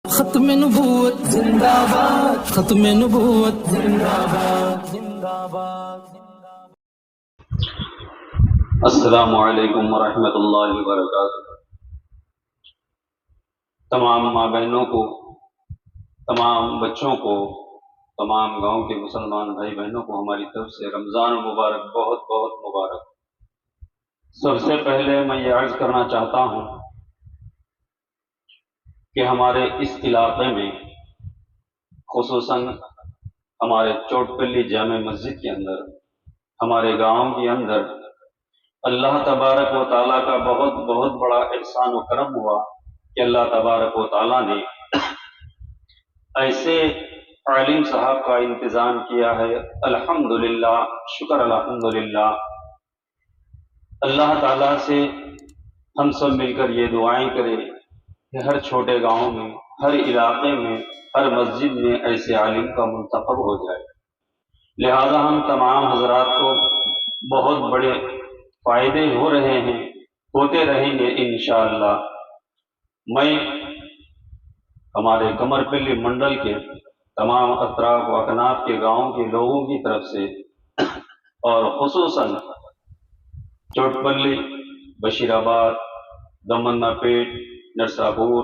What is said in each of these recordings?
ختم نبوت زندہ باد، ختم نبوت زندہ باد، زندہ باد۔ السلام علیکم ورحمۃ اللہ وبرکاتہ۔ تمام ماں بہنوں کو، تمام بچوں کو، تمام گاؤں کے مسلمان بھائی بہنوں کو ہماری طرف سے رمضان مبارک بہت بہت مبارک۔ سب سے پہلے میں یہ عرض کرنا چاہتا ہوں کہ ہمارے اس علاقے میں، خصوصاً ہمارے چوٹ پلی جامع مسجد کے اندر، ہمارے گاؤں کے اندر اللہ تبارک و تعالیٰ کا بہت بہت بڑا احسان و کرم ہوا کہ اللہ تبارک و تعالیٰ نے ایسے عالم صاحب کا انتظام کیا ہے۔ الحمدللہ، شکر الحمدللہ۔ اللہ تعالیٰ سے ہم سب مل کر یہ دعائیں کریں کہ ہر چھوٹے گاؤں میں، ہر علاقے میں، ہر مسجد میں ایسے عالم کا منتخب ہو جائے۔ لہذا ہم تمام حضرات کو بہت بڑے فائدے ہو رہے ہیں، ہوتے رہیں گے انشاءاللہ۔ میں ہمارے کمر پلی منڈل کے تمام اطراف و اکناف کے گاؤں کے لوگوں کی طرف سے، اور خصوصاً چوٹ پلی، بشیر آباد، دمنہ پیٹ، نرساپور،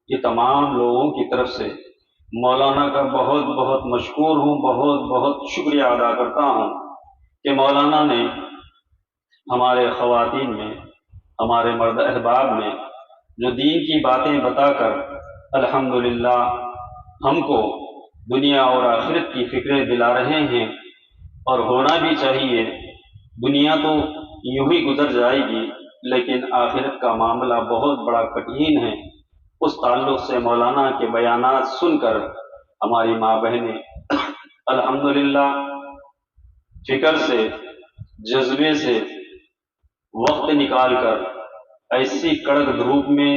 یہ تمام لوگوں کی طرف سے مولانا کا بہت بہت مشکور ہوں، بہت بہت شکریہ ادا کرتا ہوں کہ مولانا نے ہمارے خواتین میں، ہمارے مرد احباب میں جو دین کی باتیں بتا کر الحمدللہ ہم کو دنیا اور آخرت کی فکریں دلا رہے ہیں، اور ہونا بھی چاہیے۔ دنیا تو یوں ہی گزر جائے گی، لیکن آخرت کا معاملہ بہت بڑا کٹھین ہے۔ اس تعلق سے مولانا کے بیانات سن کر ہماری ماں بہنیں الحمدللہ فکر سے، جذبے سے وقت نکال کر ایسی کڑک دھوپ میں،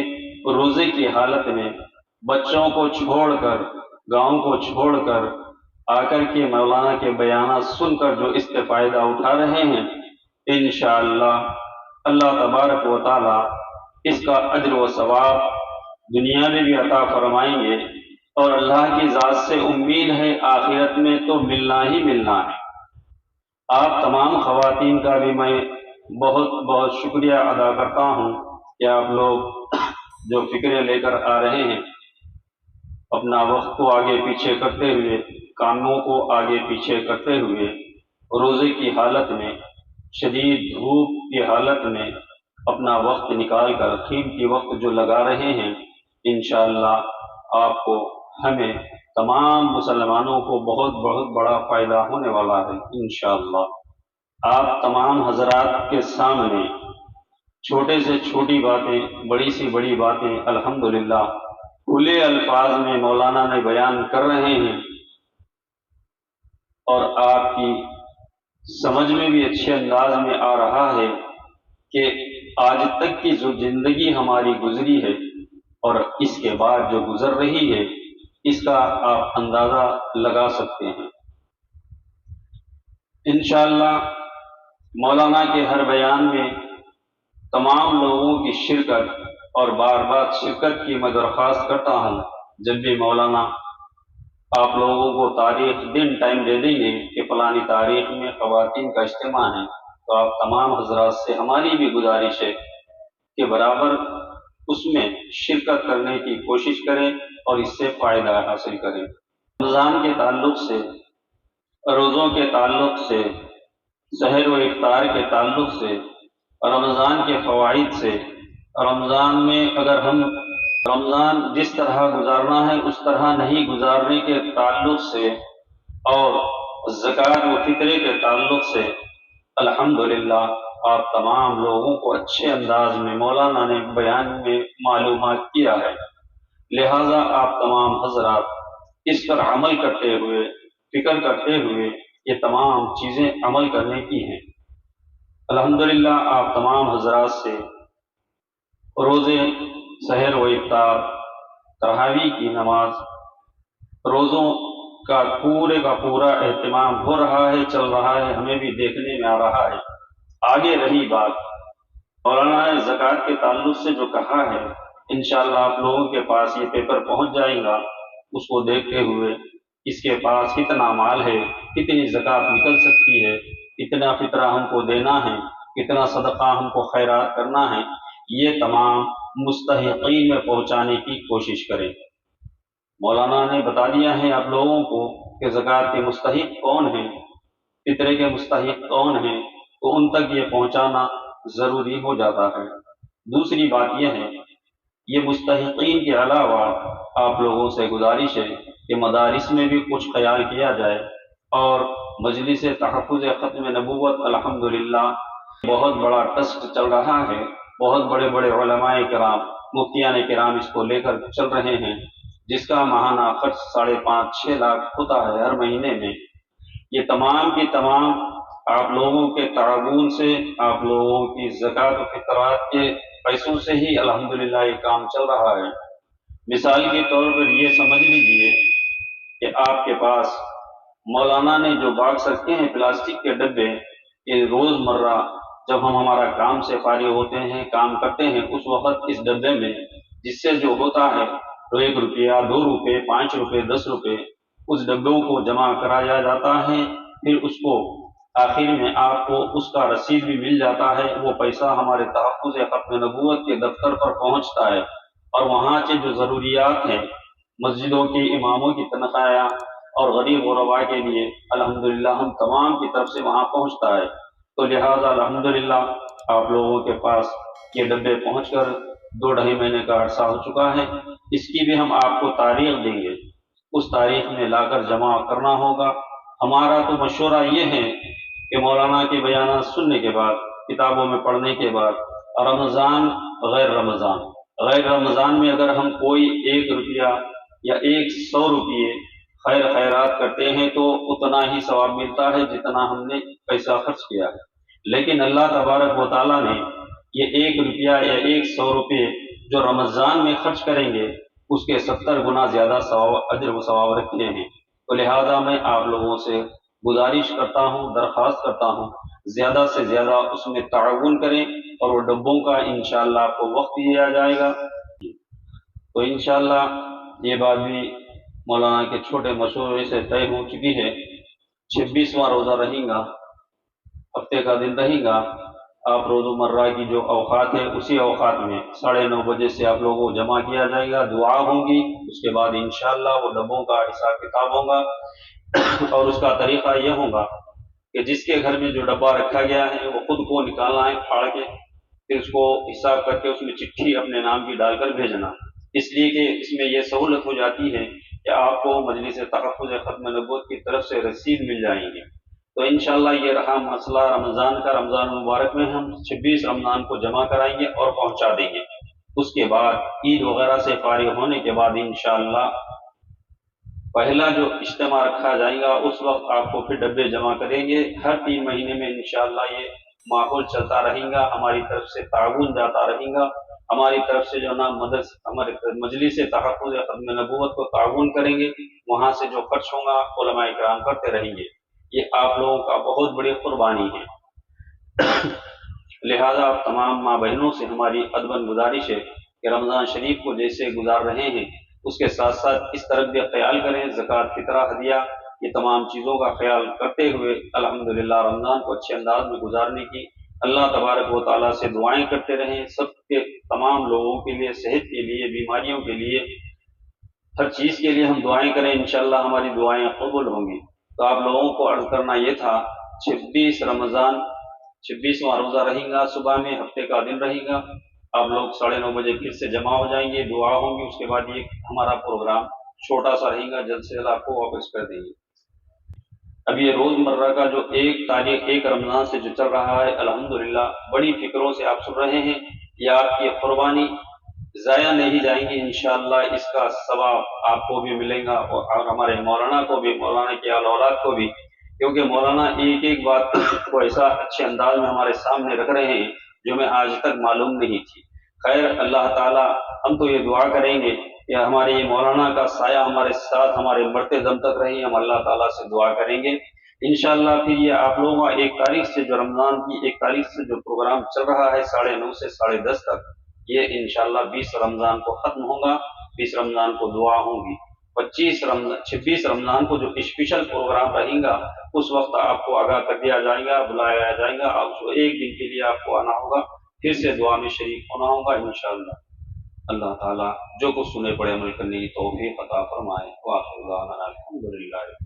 روزے کی حالت میں، بچوں کو چھوڑ کر، گاؤں کو چھوڑ کر آ کر کے مولانا کے بیانات سن کر جو اس سے فائدہ اٹھا رہے ہیں، انشاءاللہ اللہ تبارک و تعالی اس کا اجر و ثواب دنیا میں بھی عطا فرمائیں گے، اور اللہ کی ذات سے امید ہے آخرت میں تو ملنا ہی ملنا ہے۔ آپ تمام خواتین کا بھی میں بہت بہت شکریہ ادا کرتا ہوں کہ آپ لوگ جو فکریں لے کر آ رہے ہیں، اپنا وقت کو آگے پیچھے کرتے ہوئے، کاموں کو آگے پیچھے کرتے ہوئے، روزے کی حالت میں، شدید دھوپ کی حالت میں اپنا وقت نکال کر قیمتی وقت جو لگا رہے ہیں، انشاءاللہ آپ کو، ہمیں، تمام مسلمانوں کو بہت بہت بڑا فائدہ ہونے والا ہے انشاءاللہ۔ آپ تمام حضرات کے سامنے چھوٹے سے چھوٹی باتیں، بڑی سے بڑی باتیں الحمدللہ کھلے الفاظ میں مولانا نے بیان کر رہے ہیں، اور آپ کی سمجھ میں بھی اچھے انداز میں آ رہا ہے کہ آج تک کی جو زندگی ہماری گزری ہے اور اس کے بعد جو گزر رہی ہے، اس کا آپ اندازہ لگا سکتے ہیں۔ انشاءاللہ مولانا کے ہر بیان میں تمام لوگوں کی شرکت، اور بار بار شرکت کی میں درخواست کرتا ہوں۔ جب بھی مولانا آپ لوگوں کو تاریخ، دن، ٹائم دے دیں گے کہ فلانی تاریخ میں خواتین کا اجتماع ہے، تو آپ تمام حضرات سے ہماری بھی گزارش ہے کہ برابر اس میں شرکت کرنے کی کوشش کریں اور اس سے فائدہ حاصل کریں۔ رمضان کے تعلق سے، روزوں کے تعلق سے، سحر و افطار کے تعلق سے، رمضان کے فوائد سے، رمضان میں اگر ہم رمضان جس طرح گزارنا ہے اس طرح نہیں گزارنے کے تعلق سے، اور زکوٰۃ و فطرے کے تعلق سے، الحمدللہ آپ تمام لوگوں کو اچھے انداز میں مولانا نے بیان میں معلومات کیا ہے۔ لہذا آپ تمام حضرات اس پر عمل کرتے ہوئے، فکر کرتے ہوئے یہ تمام چیزیں عمل کرنے کی ہیں۔ الحمدللہ آپ تمام حضرات سے روزے، سحر و افطار، تراویح کی نماز، روزوں کا پورے کا پورا اہتمام ہو رہا ہے، چل رہا ہے، ہمیں بھی دیکھنے میں آ رہا ہے۔ آگے رہی بات مولانا نے زکوٰۃ کے تعلق سے جو کہا ہے، انشاءاللہ آپ لوگوں کے پاس یہ پیپر پہنچ جائے گا، اس کو دیکھتے ہوئے اس کے پاس کتنا مال ہے، کتنی زکوٰۃ نکل سکتی ہے، کتنا فطرہ ہم کو دینا ہے، کتنا صدقہ ہم کو خیرات کرنا ہے، یہ تمام مستحقین میں پہنچانے کی کوشش کریں۔ مولانا نے بتا دیا ہے آپ لوگوں کو کہ زکوٰۃ کے مستحق کون ہیں، فطرے کے مستحق کون ہیں، تو ان تک یہ پہنچانا ضروری ہو جاتا ہے۔ دوسری بات یہ ہے، یہ مستحقین کے علاوہ آپ لوگوں سے گزارش ہے کہ مدارس میں بھی کچھ خیال کیا جائے، اور مجلس تحفظ ختم نبوت الحمدللہ بہت بڑا ٹرسٹ چل رہا ہے، بہت بڑے بڑے علماء کرام، مفتیان کرام اس کو لے کر چل رہے ہیں، جس کا ماہانہ خرچ 5.5-6 لاکھ ہوتا ہے ہر مہینے میں۔ یہ تمام کی تمام آپ لوگوں کے تعاون سے، آپ لوگوں کی زکوٰۃ و فطرات کے پیسوں سے ہی الحمدللہ یہ کام چل رہا ہے۔ مثال کے طور پر یہ سمجھ لیجئے کہ آپ کے پاس مولانا نے جو باکس رکھے ہیں پلاسٹک کے ڈبے، یہ روز مرہ جب ہم ہمارا کام سے فارغ ہوتے ہیں، کام کرتے ہیں، اس وقت اس ڈبے میں جس سے جو ہوتا ہے تو 1 روپیہ 2 روپے 5 روپے 10 روپے اس ڈبوں کو جمع کرایا جاتا ہے، پھر اس کو آخر میں آپ کو اس کا رسید بھی مل جاتا ہے۔ وہ پیسہ ہمارے تحفظ ختم نبوت کے دفتر پر پہنچتا ہے، اور وہاں سے جو ضروریات ہیں، مسجدوں کے اماموں کی تنخواہ اور غریب غرباء کے لیے الحمدللہ ہم تمام کی طرف سے وہاں پہنچتا ہے۔ تو لہٰذا الحمدللہ آپ لوگوں کے پاس یہ ڈبے پہنچ کر 2-2.5 مہینے کا عرصہ ہو چکا ہے۔ اس کی بھی ہم آپ کو تاریخ دیں گے، اس تاریخ میں لا کر جمع کرنا ہوگا۔ ہمارا تو مشورہ یہ ہے کہ مولانا کے بیانات سننے کے بعد، کتابوں میں پڑھنے کے بعد، رمضان غیر رمضان میں اگر ہم کوئی 1 روپیہ یا 100 روپیے خیرات کرتے ہیں تو اتنا ہی ثواب ملتا ہے جتنا ہم نے پیسہ خرچ کیا ہے۔ لیکن اللہ تبارک و تعالیٰ نے یہ 1 روپیہ یا 100 روپے جو رمضان میں خرچ کریں گے اس کے 70 گنا زیادہ اجر و ثواب رکھے ہیں۔ تو لہذا میں آپ لوگوں سے گزارش کرتا ہوں، درخواست کرتا ہوں، زیادہ سے زیادہ اس میں تعاون کریں، اور وہ ڈبوں کا انشاءاللہ آپ کو وقت دیا جائے گا۔ تو انشاءاللہ یہ بات بھی مولانا کے چھوٹے مشورے سے طے ہو چکی ہے۔ 26واں روزہ رہے گا، ہفتے کا دن رہے گا۔ آپ روزمرہ کی جو اوقات ہے اسی اوقات میں 9:30 بجے سے آپ لوگوں کو جمع کیا جائے گا، دعا ہوگی، اس کے بعد انشاءاللہ وہ ڈبوں کا حساب کتاب ہوگا، اور اس کا طریقہ یہ ہوگا کہ جس کے گھر میں جو ڈبہ رکھا گیا ہے وہ خود کو نکالنا ہے پھاڑ کے، پھر اس کو حساب کر کے اس میں چٹھی اپنے نام کی ڈال کر بھیجنا، اس لیے کہ اس میں یہ سہولت ہو جاتی ہے کہ آپ کو مجلس تحفظ ختم نبوت کی طرف سے رسید مل جائیں گے۔ تو انشاءاللہ یہ رہا مسئلہ رمضان کا۔ رمضان مبارک میں ہم 26 رمضان کو جمع کرائیں گے اور پہنچا دیں گے۔ اس کے بعد عید وغیرہ سے فارغ ہونے کے بعد انشاءاللہ پہلا جو اجتماع رکھا جائے گا اس وقت آپ کو پھر ڈبے جمع کریں گے۔ ہر 3 مہینے میں انشاءاللہ یہ ماحول چلتا رہے گا، ہماری طرف سے تعاون جاتا رہے گا، ہماری طرف سے جو نا ہمارے مجلس تحفظ ختم نبوت کو تعاون کریں گے، وہاں سے جو خرچ ہوگا علماء کرام کرتے رہیں گے۔ یہ آپ لوگوں کا بہت بڑی قربانی ہے۔ لہذا آپ تمام ماں بہنوں سے ہماری ادباً گزارش ہے کہ رمضان شریف کو جیسے گزار رہے ہیں اس کے ساتھ ساتھ اس طرف بھی خیال کریں، زکوٰۃ فطرہ ہدیہ یہ تمام چیزوں کا خیال کرتے ہوئے الحمدللہ رمضان کو اچھے انداز میں گزارنے کی اللہ تبارک و تعالیٰ سے دعائیں کرتے رہیں۔ سب کے تمام لوگوں کے لیے، صحت کے لیے، بیماریوں کے لیے، ہر چیز کے لیے ہم دعائیں کریں، انشاءاللہ ہماری دعائیں قبول ہوں گی۔ تو آپ لوگوں کو عرض کرنا یہ تھا، 26 رمضان 26واں روزہ رہے گا، صبح میں ہفتے کا دن رہے گا، آپ لوگ 9:30 بجے پھر سے جمع ہو جائیں گے، دعا ہوں گی، اس کے بعد یہ ہمارا پروگرام چھوٹا سا رہے گا، جلد سے جلد آپ کو واپس کر دیں گے۔ اب یہ روزمرہ کا جو 1 رمضان سے جو چل رہا ہے الحمدللہ بڑی فکروں سے آپ سن رہے ہیں، یہ آپ کی قربانی ضائع نہیں جائیں گی، انشاءاللہ اس کا ثواب آپ کو بھی ملے گا، اور ہمارے مولانا کو بھی، مولانا کے اولاد کو بھی، کیونکہ مولانا ایک بات کو ایسا اچھے انداز میں ہمارے سامنے رکھ رہے ہیں جو میں آج تک معلوم نہیں تھی۔ خیر اللہ تعالی، ہم تو یہ دعا کریں گے کہ ہمارے یہ مولانا کا سایہ ہمارے ساتھ ہمارے مرتے دم تک رہے، ہم اللہ تعالیٰ سے دعا کریں گے انشاءاللہ۔ پھر یہ آپ لوگوں کا 1 تاریخ سے جو رمضان کی 1 تاریخ سے جو پروگرام چل رہا ہے 9:30 سے 10:30 تک، یہ انشاءاللہ 20 رمضان کو ختم ہوگا، 20 رمضان کو دعا ہوگی، 26 رمضان کو جو اسپیشل پروگرام رہیں گا اس وقت آپ کو آگاہ کر دیا جائے گا، بلایا جائے گا، آپ کو ایک دن کے لیے آپ کو آنا ہوگا، پھر سے دعا میں شریک ہونا ہوگا انشاءاللہ۔ اللہ تعالیٰ جو کچھ سنے پڑے عمل کرنے کی توفیق عطا فرمائے۔ وآخر دعوانا الحمدللہ۔